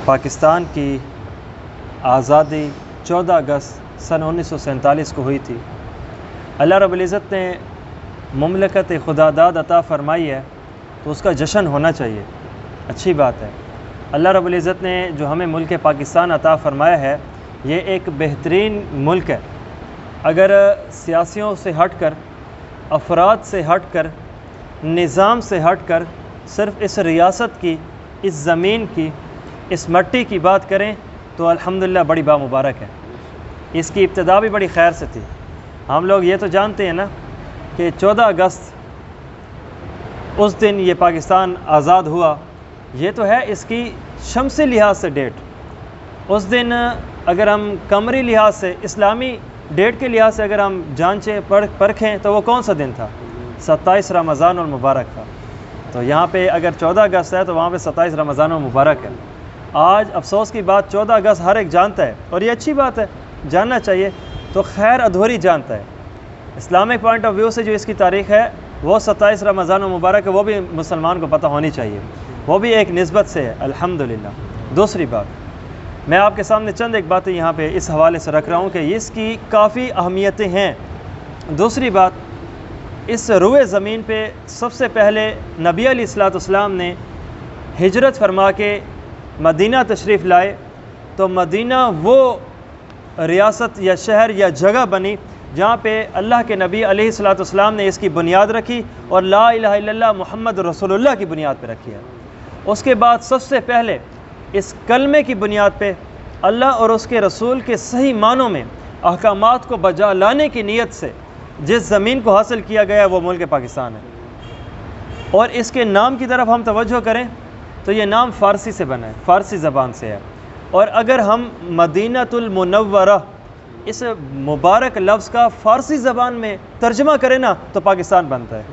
پاکستان کی آزادی 14 اگست سن 1947 کو ہوئی تھی۔ اللہ رب العزت نے مملکت خداداد عطا فرمائی ہے تو اس کا جشن ہونا چاہیے، اچھی بات ہے۔ اللہ رب العزت نے جو ہمیں ملک پاکستان عطا فرمایا ہے یہ ایک بہترین ملک ہے۔ اگر سیاسیوں سے ہٹ کر، افراد سے ہٹ کر، نظام سے ہٹ کر صرف اس ریاست کی، اس زمین کی، اس مٹی کی بات کریں تو الحمدللہ بڑی بامبارک ہے۔ اس کی ابتدا بھی بڑی خیر سے تھی۔ ہم لوگ یہ تو جانتے ہیں نا کہ 14 اگست اس دن یہ پاکستان آزاد ہوا، یہ تو ہے اس کی شمسی لحاظ سے ڈیٹ۔ اس دن اگر ہم قمری لحاظ سے، اسلامی ڈیٹ کے لحاظ سے اگر ہم جانچیں پرکھیں تو وہ کون سا دن تھا؟ 27 رمضان المبارک تھا۔ تو یہاں پہ اگر 14 اگست ہے تو وہاں پہ 27 رمضان المبارک ہے۔ آج افسوس کی بات 14 اگست ہر ایک جانتا ہے، اور یہ اچھی بات ہے، جاننا چاہیے، تو خیر ادھوری جانتا ہے۔ اسلامک پوائنٹ آف ویو سے جو اس کی تاریخ ہے وہ 27 رمضان المبارک ہے، وہ بھی مسلمان کو پتہ ہونی چاہیے، وہ بھی ایک نسبت سے ہے الحمدللہ۔ دوسری بات، میں آپ کے سامنے چند ایک باتیں یہاں پہ اس حوالے سے رکھ رہا ہوں کہ اس کی کافی اہمیتیں ہیں۔ دوسری بات، اس روئے زمین پہ سب سے پہلے نبی علیہ السلام نے ہجرت فرما کے مدینہ تشریف لائے، تو مدینہ وہ ریاست یا شہر یا جگہ بنی جہاں پہ اللہ کے نبی علیہ السلام نے اس کی بنیاد رکھی اور لا الہ الا اللہ محمد رسول اللہ کی بنیاد پہ رکھی ہے۔ اس کے بعد سب سے پہلے اس کلمے کی بنیاد پہ اللہ اور اس کے رسول کے صحیح معنوں میں احکامات کو بجا لانے کی نیت سے جس زمین کو حاصل کیا گیا ہے وہ ملک پاکستان ہے۔ اور اس کے نام کی طرف ہم توجہ کریں تو یہ نام فارسی سے بنا ہے، فارسی زبان سے ہے، اور اگر ہم مدینۃ المنورہ اس مبارک لفظ کا فارسی زبان میں ترجمہ کریں نا تو پاکستان بنتا ہے۔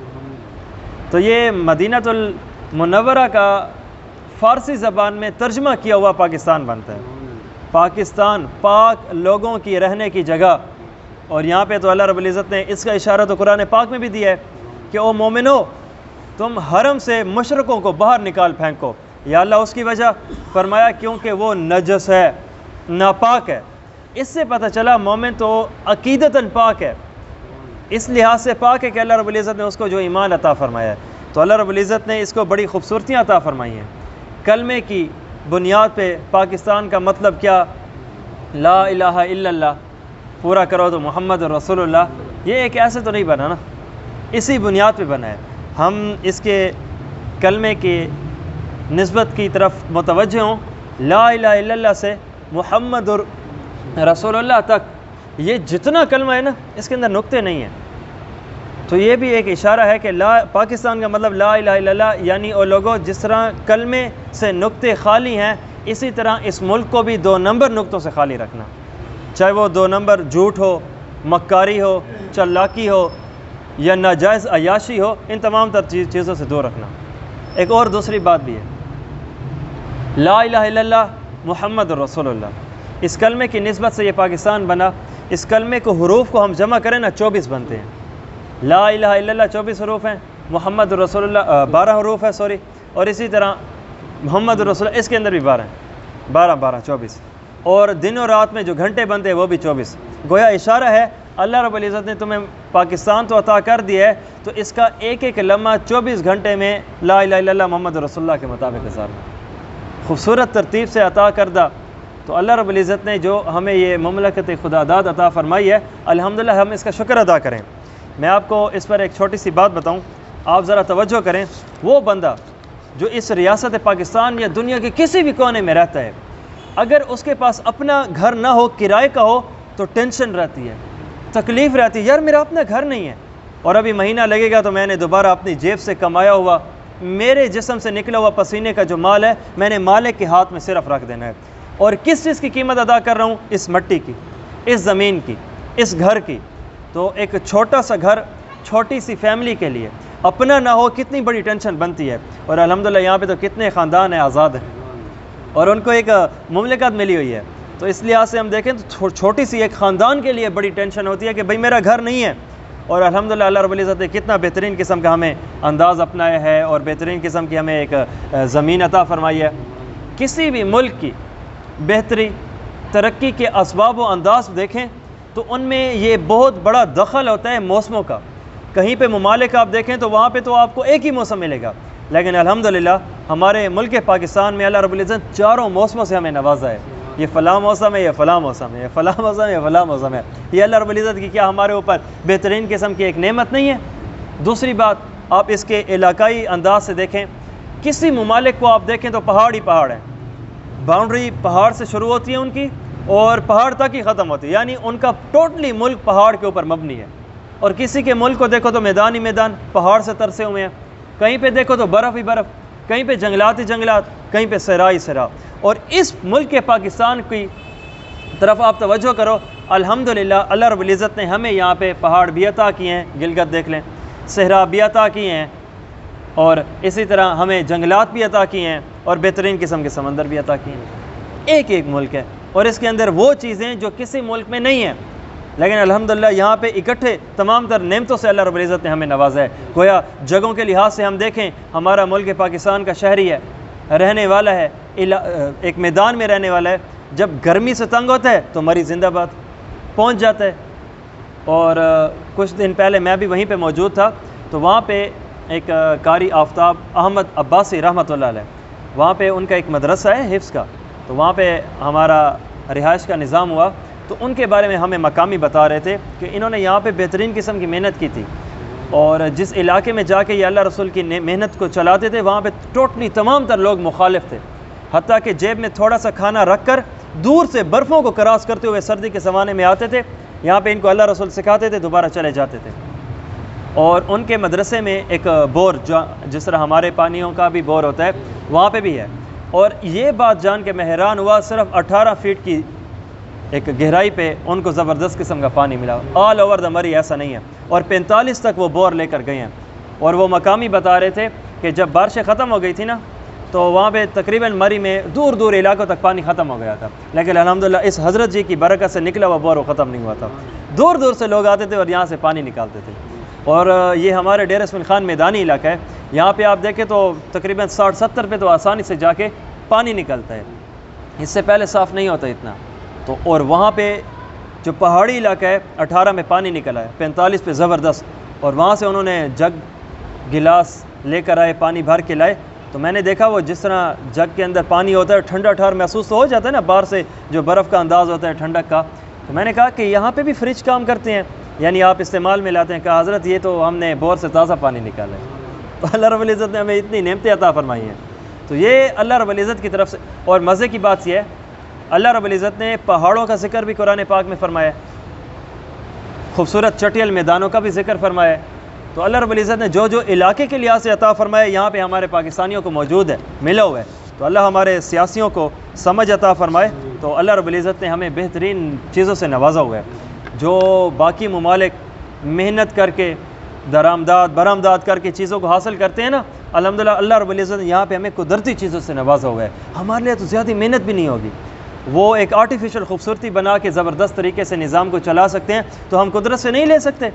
تو یہ مدینۃ المنورہ کا فارسی زبان میں ترجمہ کیا ہوا پاکستان بنتا ہے۔ پاکستان پاک لوگوں کی رہنے کی جگہ، اور یہاں پہ تو اللہ رب العزت نے اس کا اشارہ تو قرآن پاک میں بھی دیا ہے کہ او مومنو، تم حرم سے مشرکوں کو باہر نکال پھینکو۔ یا اللہ اس کی وجہ فرمایا کیونکہ وہ نجس ہے، ناپاک ہے۔ اس سے پتہ چلا مومن تو عقیدتاً پاک ہے، اس لحاظ سے پاک ہے کہ اللہ رب العزت نے اس کو جو ایمان عطا فرمایا ہے۔ تو اللہ رب العزت نے اس کو بڑی خوبصورتیاں عطا فرمائی ہیں۔ کلمے کی بنیاد پہ پاکستان کا مطلب کیا؟ لا الہ الا اللہ، پورا کرو تو محمد رسول اللہ۔ یہ ایک ایسے تو نہیں بنا نا، اسی بنیاد پہ بنا ہے۔ ہم اس کے کلمے کی نسبت کی طرف متوجہ ہوں، لا الہ الا اللہ سے محمد رسول اللہ تک، یہ جتنا کلمہ ہے نا اس کے اندر نقطے نہیں ہیں۔ تو یہ بھی ایک اشارہ ہے کہ پاکستان کا مطلب لا الہ الا اللہ، یعنی وہ لوگوں جس طرح کلمے سے نقطے خالی ہیں اسی طرح اس ملک کو بھی 2 نمبر نقطوں سے خالی رکھنا، چاہے وہ 2 نمبر جھوٹ ہو، مکاری ہو، چلاکی ہو یا ناجائز عیاشی ہو، ان تمام تر چیزوں سے دور رکھنا۔ ایک اور دوسری بات بھی ہے، لا الہ الا اللہ محمد رسول اللہ، اس کلمے کی نسبت سے یہ پاکستان بنا۔ اس کلمے کو حروف کو ہم جمع کریں نا 24 بنتے ہیں۔ لا الہ الا اللہ 24 حروف ہیں، محمد رسول اللہ 12 حروف ہے اور اسی طرح محمد رسول اللہ اس کے اندر بھی 12 ہیں، 12 12 24، اور دن و رات میں جو گھنٹے بنتے ہیں وہ بھی 24۔ گویا اشارہ ہے اللہ رب العزت نے تمہیں پاکستان تو عطا کر دیا ہے تو اس کا ایک ایک لمحہ 24 گھنٹے میں لا الہ الا اللہ محمد رسول اللہ کے مطابق گزارنا، خوبصورت ترتیب سے عطا کردہ۔ تو اللہ رب العزت نے جو ہمیں یہ مملکت خداداد عطا فرمائی ہے، الحمدللہ ہم اس کا شکر ادا کریں۔ میں آپ کو اس پر ایک چھوٹی سی بات بتاؤں، آپ ذرا توجہ کریں۔ وہ بندہ جو اس ریاست پاکستان یا دنیا کے کسی بھی کونے میں رہتا ہے، اگر اس کے پاس اپنا گھر نہ ہو، کرائے کا ہو، تو ٹینشن رہتی ہے، تکلیف رہتی ہے، یار میرا اپنا گھر نہیں ہے، اور ابھی مہینہ لگے گا تو میں نے دوبارہ اپنی جیب سے کمایا ہوا، میرے جسم سے نکلا ہوا پسینے کا جو مال ہے میں نے مالک کے ہاتھ میں صرف رکھ دینا ہے۔ اور کس چیز کی قیمت ادا کر رہا ہوں؟ اس مٹی کی، اس زمین کی، اس گھر کی۔ تو ایک چھوٹا سا گھر چھوٹی سی فیملی کے لیے اپنا نہ ہو کتنی بڑی ٹینشن بنتی ہے، اور الحمدللہ یہاں پہ تو کتنے خاندان ہیں آزاد ہیں اور ان کو ایک مملکت ملی ہوئی ہے۔ تو اس لحاظ سے ہم دیکھیں تو چھوٹی سی ایک خاندان کے لیے بڑی ٹینشن ہوتی ہے کہ بھئی میرا گھر نہیں ہے، اور الحمدللہ اللہ رب العزت نے کتنا بہترین قسم کا ہمیں انداز اپنایا ہے اور بہترین قسم کی ہمیں ایک زمین عطا فرمائی ہے۔ کسی بھی ملک کی بہتری ترقی کے اسباب و انداز دیکھیں تو ان میں یہ بہت بڑا دخل ہوتا ہے موسموں کا. کہیں پہ ممالک آپ دیکھیں تو وہاں پہ تو آپ کو ایک ہی موسم ملے گا، لیکن الحمدللہ ہمارے ملک پاکستان میں اللہ رب العزت چاروں موسموں سے ہمیں نوازا ہے. یہ فلاں موسم ہے، یہ فلاں موسم ہے، یہ فلاں موسم ہے، یہ فلاں موسم ہے. یہ اللہ رب العزت کی کیا ہمارے اوپر بہترین قسم کی ایک نعمت نہیں ہے؟ دوسری بات، آپ اس کے علاقائی انداز سے دیکھیں. کسی ممالک کو آپ دیکھیں تو پہاڑ ہی پہاڑ ہیں، باؤنڈری پہاڑ سے شروع ہوتی ہے ان کی اور پہاڑ تک ہی ختم ہوتی ہے، یعنی ان کا ٹوٹلی ملک پہاڑ کے اوپر مبنی ہے. اور کسی کے ملک کو دیکھو تو میدان ہی میدان، پہاڑ سے ترسے ہوئے ہیں. کہیں پہ دیکھو تو برف ہی برف، کہیں پہ جنگلات ہی جنگلات، کہیں پہ صحرا ہی صحرا. اور اس ملک پاکستان کی طرف آپ توجہ کرو، الحمدللہ اللہ رب العزت نے ہمیں یہاں پہ پہاڑ بھی عطا کیے ہیں، گلگت دیکھ لیں، صحرا بھی عطا کیے ہیں، اور اسی طرح ہمیں جنگلات بھی عطا کیے ہیں، اور بہترین قسم کے سمندر بھی عطا کیے ہیں. ایک ایک ملک ہے اور اس کے اندر وہ چیزیں جو کسی ملک میں نہیں ہیں، لیکن الحمدللہ یہاں پہ اکٹھے تمام تر نعمتوں سے اللہ رب العزت نے ہمیں نوازا ہے. گویا جگہوں کے لحاظ سے ہم دیکھیں، ہمارا ملک پاکستان کا شہری ہے، رہنے والا ہے، ایک میدان میں رہنے والا ہے. جب گرمی سے تنگ ہوتا ہے تو مری زندہ باد پہنچ جاتا ہے. اور کچھ دن پہلے میں بھی وہیں پہ موجود تھا، تو وہاں پہ ایک قاری آفتاب احمد عباسی رحمۃ اللہ علیہ، وہاں پہ ان کا ایک مدرسہ ہے حفظ کا، تو وہاں پہ ہمارا رہائش کا نظام ہوا. تو ان کے بارے میں ہمیں مقامی بتا رہے تھے کہ انہوں نے یہاں پہ بہترین قسم کی محنت کی تھی، اور جس علاقے میں جا کے یہ اللہ رسول کی محنت کو چلاتے تھے وہاں پہ ٹوٹلی تمام تر لوگ مخالف تھے، حتیٰ کہ جیب میں تھوڑا سا کھانا رکھ کر دور سے برفوں کو کراس کرتے ہوئے سردی کے زمانے میں آتے تھے. یہاں پہ ان کو اللہ رسول سکھاتے تھے، دوبارہ چلے جاتے تھے. اور ان کے مدرسے میں ایک بور، جس طرح ہمارے پانیوں کا بھی بور ہوتا ہے، وہاں پہ بھی ہے. اور یہ بات جان کے میں حیران ہوا، صرف 18 فیٹ کی ایک گہرائی پہ ان کو زبردست قسم کا پانی ملا. آل اوور دا مری ایسا نہیں ہے، اور 45 تک وہ بور لے کر گئے ہیں. اور وہ مقامی بتا رہے تھے کہ جب بارشیں ختم ہو گئی تھی نا، تو وہاں پہ تقریباً مری میں دور دور علاقوں تک پانی ختم ہو گیا تھا، لیکن الحمدللہ اس حضرت جی کی برکت سے نکلا ہوا بور وہ ختم نہیں ہوا تھا. دور دور سے لوگ آتے تھے اور یہاں سے پانی نکالتے تھے. اور یہ ہمارے ڈیر اسماعیل خان میدانی علاقہ ہے، یہاں پہ آپ دیکھیں تو تقریباً 60-70 پہ تو آسانی سے جا کے پانی نکلتا ہے، اس سے پہلے صاف نہیں ہوتا اتنا. تو اور وہاں پہ جو پہاڑی علاقہ ہے 18 میں پانی نکلا ہے، 45 پہ زبردست. اور وہاں سے انہوں نے جگ گلاس لے کر آئے، پانی بھر کے لائے. تو میں نے دیکھا وہ جس طرح جگ کے اندر پانی ہوتا ہے ٹھنڈا ٹھار محسوس تو ہو جاتا ہے نا، باہر سے جو برف کا انداز ہوتا ہے ٹھنڈک کا. تو میں نے کہا کہ یہاں پہ بھی فریج کام کرتے ہیں، یعنی آپ استعمال میں لاتے ہیں. کہا حضرت یہ تو ہم نے بور سے تازہ پانی نکالا ہے. تو اللہ رب العزت نے ہمیں اتنی نعمتیں عطا فرمائی ہیں. تو یہ اللہ رب العزت کی طرف سے. اور مزے کی بات یہ ہے، اللہ رب العزت نے پہاڑوں کا ذکر بھی قرآن پاک میں فرمایا ہے، خوبصورت چٹیل میدانوں کا بھی ذکر فرمایا ہے. تو اللہ رب العزت نے جو جو علاقے کے لحاظ سے عطا فرمایا یہاں پہ ہمارے پاکستانیوں کو موجود ہے، ملا ہوا ہے. تو اللہ ہمارے سیاسیوں کو سمجھ عطا فرمائے. تو اللہ رب العزت نے ہمیں بہترین چیزوں سے نوازا ہوا ہے. جو باقی ممالک محنت کر کے برآمدات کر کے چیزوں کو حاصل کرتے ہیں نا، الحمدللہ اللہ رب العزت نے یہاں پہ ہمیں قدرتی چیزوں سے نوازا ہوا ہے. ہمارے لیے تو زیادہ محنت بھی نہیں ہوگی، وہ ایک آرٹیفیشل خوبصورتی بنا کے زبردست طریقے سے نظام کو چلا سکتے ہیں، تو ہم قدرت سے نہیں لے سکتے.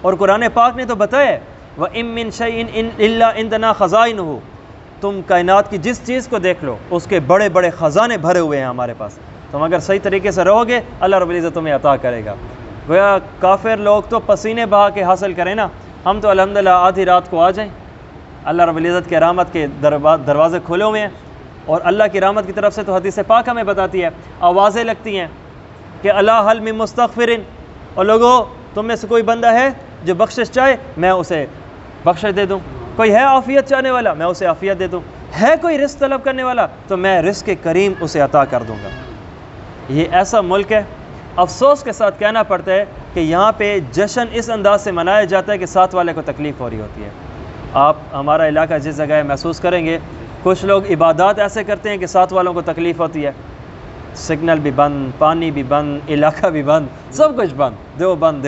اور قرآن پاک نے تو بتایا ہے وَإِن مِّن شَيْءٍ إِلَّا عِندَنَا خَزَائِنُهُ، تم کائنات کی جس چیز کو دیکھ لو اس کے بڑے بڑے خزانے بھرے ہوئے ہیں ہمارے پاس. تم اگر صحیح طریقے سے رہو گے اللہ رب العزت تمہیں عطا کرے گا. گویا کافر لوگ تو پسینے بہا کے حاصل کریں نا، ہم تو الحمدللہ آدھی رات کو آ جائیں. اللہ رب العزت کے رحمت کے دروازے کھلے ہوئے ہیں. اور اللہ کی رحمت کی طرف سے تو حدیث پاک ہمیں بتاتی ہے، آوازیں لگتی ہیں کہ اللہ حل من مستغفرن، اور لوگوں تم میں سے کوئی بندہ ہے جو بخشش چاہے میں اسے بخشش دے دوں، کوئی ہے عافیت چاہنے والا میں اسے عافیت دے دوں، ہے کوئی رزق طلب کرنے والا تو میں رزق کریم اسے عطا کر دوں گا. یہ ایسا ملک ہے. افسوس کے ساتھ کہنا پڑتا ہے کہ یہاں پہ جشن اس انداز سے منایا جاتا ہے کہ ساتھ والے کو تکلیف ہو رہی ہوتی ہے. آپ ہمارا علاقہ جس جگہ ہے محسوس کریں گے، کچھ لوگ عبادات ایسے کرتے ہیں کہ ساتھ والوں کو تکلیف ہوتی ہے، سگنل بھی بند، پانی بھی بند، علاقہ بھی بند، سب کچھ بند، دیو بند.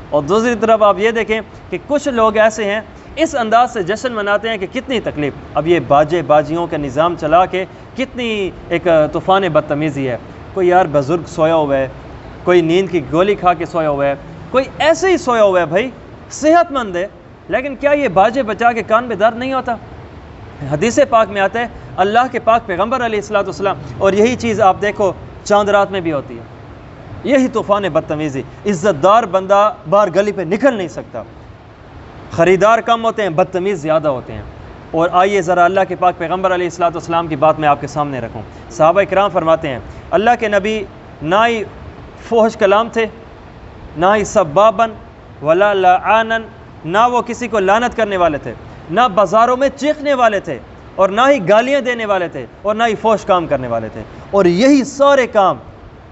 اور دوسری طرف آپ یہ دیکھیں کہ کچھ لوگ ایسے ہیں اس انداز سے جشن مناتے ہیں کہ کتنی تکلیف. اب یہ باجیوں کا نظام چلا کے کتنی ایک طوفان بدتمیزی ہے. کوئی یار بزرگ سویا ہوا ہے، کوئی نیند کی گولی کھا کے سویا ہوا ہے، کوئی ایسے ہی سویا ہوا ہے، بھائی صحت مند ہے، لیکن کیا یہ باجے بچا کے کان میں درد نہیں ہوتا؟ حدیث پاک میں آتا ہے اللہ کے پاک پیغمبر علیہ الصلوۃ والسلام، اور یہی چیز آپ دیکھو چاند رات میں بھی ہوتی ہے، یہی طوفان بدتمیزی، عزت دار بندہ باہر گلی پہ نکل نہیں سکتا، خریدار کم ہوتے ہیں، بدتمیز زیادہ ہوتے ہیں۔ اور آئیے ذرا اللہ کے پاک پیغمبر علیہ الصلوۃ والسلام کی بات میں آپ کے سامنے رکھوں۔ صحابہ کرام فرماتے ہیں اللہ کے نبی نہ ہی فحش کلام تھے، نہ ہی سبابن ولا لعانن، نہ وہ کسی کو لعنت کرنے والے تھے، نہ بازاروں میں چیخنے والے تھے، اور نہ ہی گالیاں دینے والے تھے، اور نہ ہی فحش کام کرنے والے تھے۔ اور یہی سارے کام،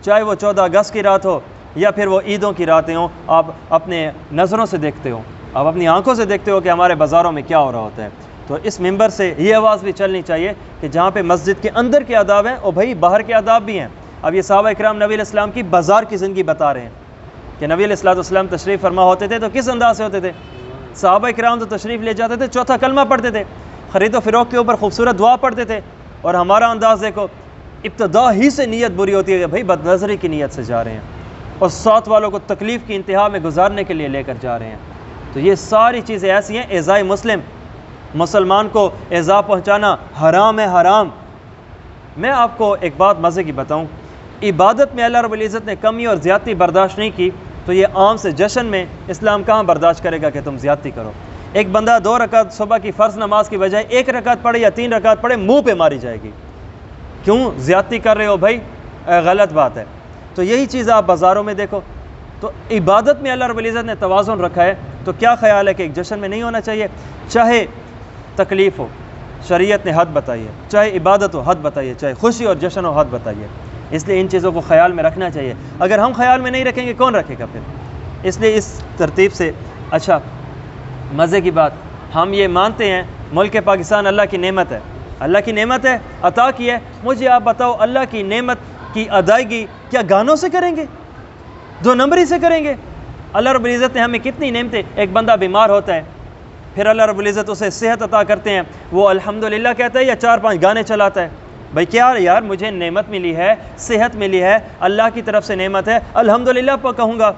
چاہے وہ 14 اگست کی رات ہو یا پھر وہ عیدوں کی راتیں ہوں، آپ اپنے نظروں سے دیکھتے ہو، آپ اپنی آنکھوں سے دیکھتے ہو کہ ہمارے بازاروں میں کیا ہو رہا ہوتا ہے۔ تو اس ممبر سے یہ آواز بھی چلنی چاہیے کہ جہاں پہ مسجد کے اندر کے آداب ہیں اور بھائی باہر کے آداب بھی ہیں۔ اب یہ صحابہ اکرام نبی علیہ السلام کی بازار کی زندگی بتا رہے ہیں کہ نبی علیہ السلام تشریف فرما ہوتے تھے تو کس انداز سے ہوتے تھے؟ صحابہ اکرام تو تشریف لے جاتے تھے، چوتھا کلمہ پڑھتے تھے، خرید و فروخت کے اوپر خوبصورت دعا پڑھتے تھے، اور ہمارا انداز دیکھو، ابتدا ہی سے نیت بری ہوتی ہے کہ بھائی بد نظری کی نیت سے جا رہے ہیں اور ساتھ والوں کو تکلیف کی انتہا میں گزارنے کے لیے لے کر جا رہے ہیں۔ تو یہ ساری چیزیں ایسی ہیں، ایذائے مسلم، مسلمان کو ایذا پہنچانا حرام ہے، حرام۔ میں آپ کو ایک بات مزے کی بتاؤں، عبادت میں اللہ رب العزت نے کمی اور زیادتی برداشت نہیں کی، تو یہ عام سے جشن میں اسلام کہاں برداشت کرے گا کہ تم زیادتی کرو؟ ایک بندہ 2 رکعت صبح کی فرض نماز کی بجائے 1 رکعت پڑھے یا 3 رکعت پڑھے، منہ پہ ماری جائے گی، کیوں زیادتی کر رہے ہو بھائی؟ غلط بات ہے۔ تو یہی چیز آپ بازاروں میں دیکھو، تو عبادت میں اللہ رب العزت نے توازن رکھا ہے، تو کیا خیال ہے کہ ایک جشن میں نہیں ہونا چاہیے؟ چاہے تکلیف ہو، شریعت نے حد بتائی ہے، چاہے عبادت ہو حد بتائی ہے، چاہے خوشی اور جشن ہو حد بتائی ہے، اس لیے ان چیزوں کو خیال میں رکھنا چاہیے۔ اگر ہم خیال میں نہیں رکھیں گے کون رکھے گا پھر؟ اس لیے اس ترتیب سے۔ اچھا، مزے کی بات، ہم یہ مانتے ہیں ملک پاکستان اللہ کی نعمت ہے، اللہ کی نعمت ہے، عطا کی ہے۔ مجھے آپ بتاؤ اللہ کی نعمت کی ادائیگی کیا گانوں سے کریں گے؟ 2 نمبری سے کریں گے؟ اللہ رب العزت نے ہمیں کتنی نعمتیں، ایک بندہ بیمار ہوتا ہے پھر اللہ رب العزت اسے صحت عطا کرتے ہیں، وہ الحمدللہ کہتا ہے یا 4-5 گانے چلاتا ہے؟ بھائی کیا یار، مجھے نعمت ملی ہے، صحت ملی ہے، اللہ کی طرف سے نعمت ہے، الحمدللہ کہوں گا،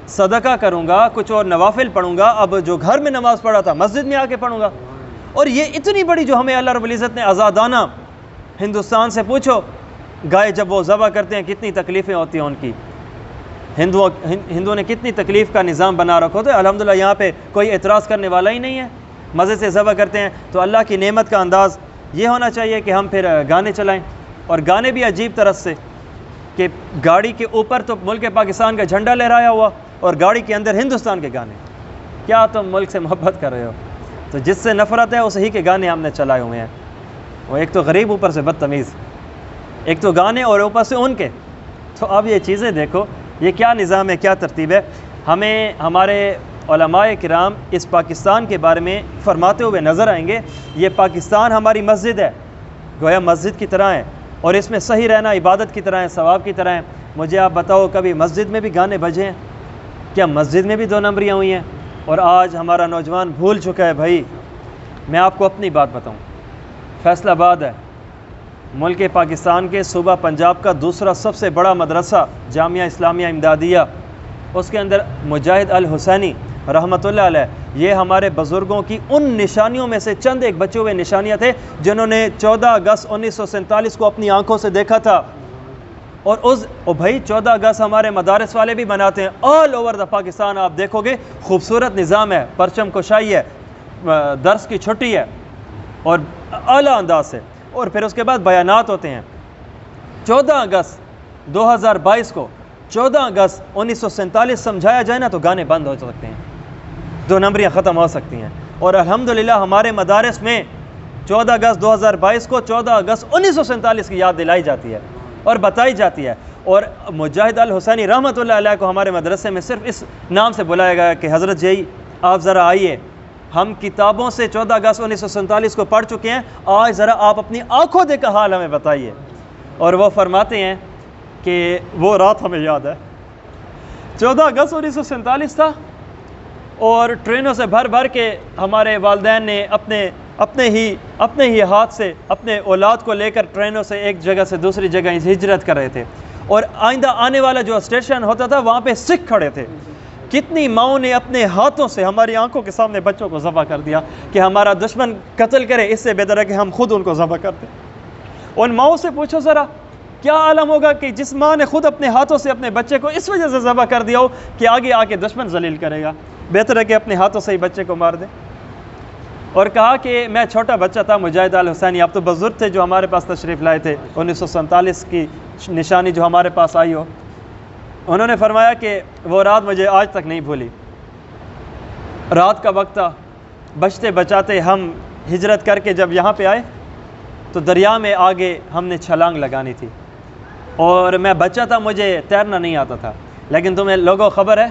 صدقہ کروں گا، کچھ اور نوافل پڑھوں گا، اب جو گھر میں نماز پڑھا تھا مسجد میں آ کے پڑھوں گا۔ اور یہ اتنی بڑی جو ہمیں اللہ رب العزت نے آزادانہ، ہندوستان سے پوچھو گائے جب وہ ذبح کرتے ہیں کتنی تکلیفیں ہوتی ہیں ان کی، ہندوؤں نے کتنی تکلیف کا نظام بنا رکھا ہوتا ہے، الحمدللہ یہاں پہ کوئی اعتراض کرنے والا ہی نہیں ہے، مزے سے ذبح کرتے ہیں۔ تو اللہ کی نعمت کا انداز یہ ہونا چاہیے کہ ہم پھر گانے چلائیں، اور گانے بھی عجیب طرح سے کہ گاڑی کے اوپر تو ملک پاکستان کا جھنڈا لہرایا ہوا اور گاڑی کے اندر ہندوستان کے گانے۔ کیا تم ملک سے محبت کر رہے ہو؟ تو جس سے نفرت ہے اس ہی کے گانے ہم نے چلائے ہوئے ہیں، وہ ایک تو غریب اوپر سے بدتمیز، ایک تو گانے اور اوپر سے ان کے۔ تو اب یہ چیزیں دیکھو، یہ کیا نظام ہے، کیا ترتیب ہے؟ ہمیں ہمارے علماء کرام اس پاکستان کے بارے میں فرماتے ہوئے نظر آئیں گے، یہ پاکستان ہماری مسجد ہے، گویا مسجد کی طرح ہے، اور اس میں صحیح رہنا عبادت کی طرح ہے، ثواب کی طرح ہے۔ مجھے آپ بتاؤ کبھی مسجد میں بھی گانے بجے ہیں؟ کیا مسجد میں بھی 2 نمبریاں ہوئی ہیں؟ اور آج ہمارا نوجوان بھول چکا ہے۔ بھائی میں آپ کو اپنی بات بتاؤں، فیصل آباد ہے ملک پاکستان کے صوبہ پنجاب کا دوسرا سب سے بڑا مدرسہ جامعہ اسلامیہ امدادیہ، اس کے اندر مجاہد الحسینی رحمۃ اللہ علیہ، یہ ہمارے بزرگوں کی ان نشانیوں میں سے چند ایک بچے ہوئے نشانیاں تھے جنہوں نے 14 اگست 1947 کو اپنی آنکھوں سے دیکھا تھا۔ اور بھائی 14 اگست ہمارے مدارس والے بھی مناتے ہیں، آل اوور دا پاکستان آپ دیکھو گے خوبصورت نظام ہے، پرچم کشائی ہے، درس کی چھٹی ہے اور اعلیٰ انداز سے، اور پھر اس کے بعد بیانات ہوتے ہیں۔ 14 اگست 2022 کو 14 اگست 1947 سمجھایا جائے نا تو گانے بند ہو سکتے ہیں، 2 نمبریاں ختم ہو سکتی ہیں۔ اور الحمدللہ ہمارے مدارس میں 14 اگست 2022 کو 14 اگست 1947 کی یاد دلائی جاتی ہے اور بتائی جاتی ہے۔ اور مجاہد الحسینی رحمۃ اللہ علیہ کو ہمارے مدرسے میں صرف اس نام سے بلایا گیا کہ حضرت جی آپ ذرا آئیے، ہم کتابوں سے 14 اگست 1947 کو پڑھ چکے ہیں، آج ذرا آپ اپنی آنکھوں دیکھا حال ہمیں بتائیے۔ اور وہ فرماتے ہیں کہ وہ رات ہمیں یاد ہے، 14 اگست 1947 تھا، اور ٹرینوں سے بھر بھر کے ہمارے والدین نے اپنے ہی ہاتھ سے اپنے اولاد کو لے کر ٹرینوں سے ایک جگہ سے دوسری جگہ ہجرت کر رہے تھے، اور آئندہ آنے والا جو اسٹیشن ہوتا تھا وہاں پہ سکھ کھڑے تھے کتنی ماؤں نے اپنے ہاتھوں سے ہماری آنکھوں کے سامنے بچوں کو ذبح کر دیا کہ ہمارا دشمن قتل کرے، اس سے بہتر ہے کہ ہم خود ان کو ذبح کر دیں۔ ان ماؤں سے پوچھو ذرا کیا عالم ہوگا کہ جس ماں نے خود اپنے ہاتھوں سے اپنے بچے کو اس وجہ سے ذبح کر دیا ہو کہ آگے آ کے دشمن ذلیل کرے گا، بہتر ہے کہ اپنے ہاتھوں سے ہی بچے کو مار دیں۔ اور کہا کہ میں چھوٹا بچہ تھا، مجاہد آل حسینی، آپ تو بزرگ تھے جو ہمارے پاس تشریف لائے تھے 1947 کی نشانی جو ہمارے پاس آئی ہو، انہوں نے فرمایا کہ وہ رات مجھے آج تک نہیں بھولی۔ رات کا وقت تھا، بچتے بچاتے ہم ہجرت کر کے جب یہاں پہ آئے تو دریا میں آگے ہم نے چھلانگ لگانی تھی، اور میں بچہ تھا، مجھے تیرنا نہیں آتا تھا، لیکن تمہیں لوگوں خبر ہے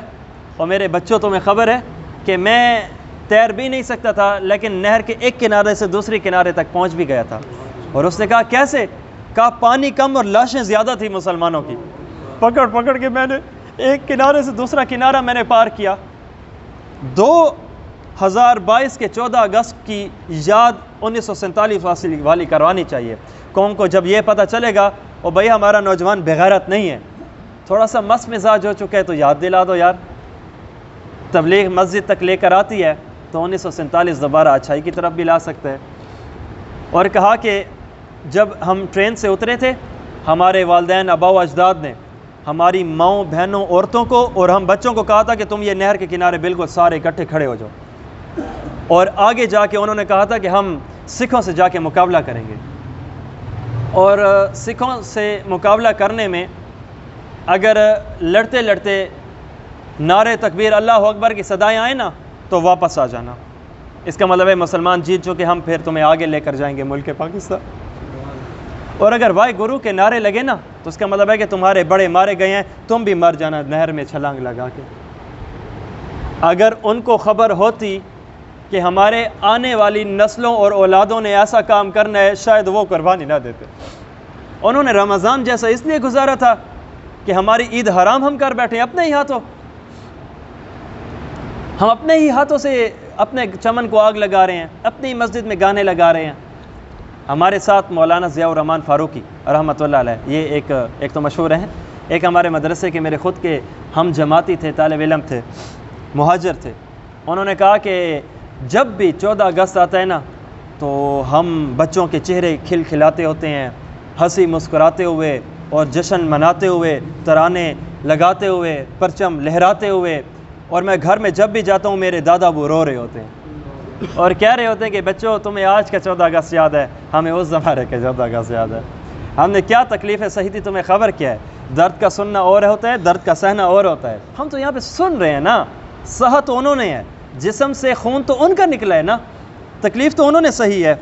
اور میرے بچوں تمہیں خبر ہے کہ میں تیر بھی نہیں سکتا تھا، لیکن نہر کے ایک کنارے سے دوسری کنارے تک پہنچ بھی گیا تھا۔ اور اس نے کہا کیسے؟ کہا پانی کم اور لاشیں زیادہ تھی مسلمانوں کی، پکڑ پکڑ کے میں نے ایک کنارے سے دوسرا کنارہ میں نے پار کیا۔ 2022 کے 14 اگست کی یاد 1947 والی کروانی چاہیے قوم کو۔ جب یہ پتہ چلے گا اور بھائی ہمارا نوجوان بغیرت نہیں ہے، تھوڑا سا مس مزاج ہو چکا ہے تو یاد دلا دو یار۔ تبلیغ مسجد تک لے کر آتی ہے تو 1947 دوبارہ اچھائی کی طرف بھی لا سکتے ہیں۔ اور کہا کہ جب ہم ٹرین سے اترے تھے، ہمارے والدین آبا و اجداد نے ہماری ماؤں بہنوں عورتوں کو اور ہم بچوں کو کہا تھا کہ تم یہ نہر کے کنارے بالکل سارے اکٹھے کھڑے ہو جاؤ، اور آگے جا کے انہوں نے کہا تھا کہ ہم سکھوں سے جا کے مقابلہ کریں گے، اور سکھوں سے مقابلہ کرنے میں اگر لڑتے لڑتے نعرے تکبیر اللہ اکبر کی صدائیں آئیں نا تو واپس آ جانا، اس کا مطلب ہے مسلمان جیت چکے، ہم پھر تمہیں آگے لے کر جائیں گے ملک پاکستان۔ اور اگر وائی گرو کے نعرے لگے نا تو اس کا مطلب ہے کہ تمہارے بڑے مارے گئے ہیں، تم بھی مر جانا نہر میں چھلانگ لگا کے۔ اگر ان کو خبر ہوتی کہ ہمارے آنے والی نسلوں اور اولادوں نے ایسا کام کرنا ہے، شاید وہ قربانی نہ دیتے۔ انہوں نے رمضان جیسا اس لیے گزارا تھا کہ ہماری عید حرام ہم کر بیٹھے اپنے ہی ہاتھوں، ہم اپنے ہی ہاتھوں سے اپنے چمن کو آگ لگا رہے ہیں، اپنی مسجد میں گانے لگا رہے ہیں۔ ہمارے ساتھ مولانا ضیاء الرحمن فاروقی رحمۃ اللہ علیہ، یہ ایک تو مشہور ہیں، ایک ہمارے مدرسے کے میرے خود کے ہم جماعتی تھے، طالب علم تھے، مہاجر تھے۔ انہوں نے کہا کہ جب بھی 14 اگست آتا ہے نا تو ہم بچوں کے چہرے کھل کھلاتے ہوتے ہیں، ہنسی مسکراتے ہوئے اور جشن مناتے ہوئے، ترانے لگاتے ہوئے، پرچم لہراتے ہوئے، اور میں گھر میں جب بھی جاتا ہوں میرے دادا وہ رو رہے ہوتے ہیں اور کہہ رہے ہوتے ہیں کہ بچوں تمہیں آج کا 14 اگست یاد ہے، ہمیں اس زمانے کا 14 اگست یاد ہے، ہم نے کیا تکلیفیں سہی تھی، تمہیں خبر کیا ہے؟ درد کا سننا اور ہوتا ہے، درد کا سہنا اور ہوتا ہے۔ ہم تو یہاں پہ سن رہے ہیں نا، سہا تو انہوں نے ہے، جسم سے خون تو ان کا نکلا ہے نا، تکلیف تو انہوں نے سہی ہے۔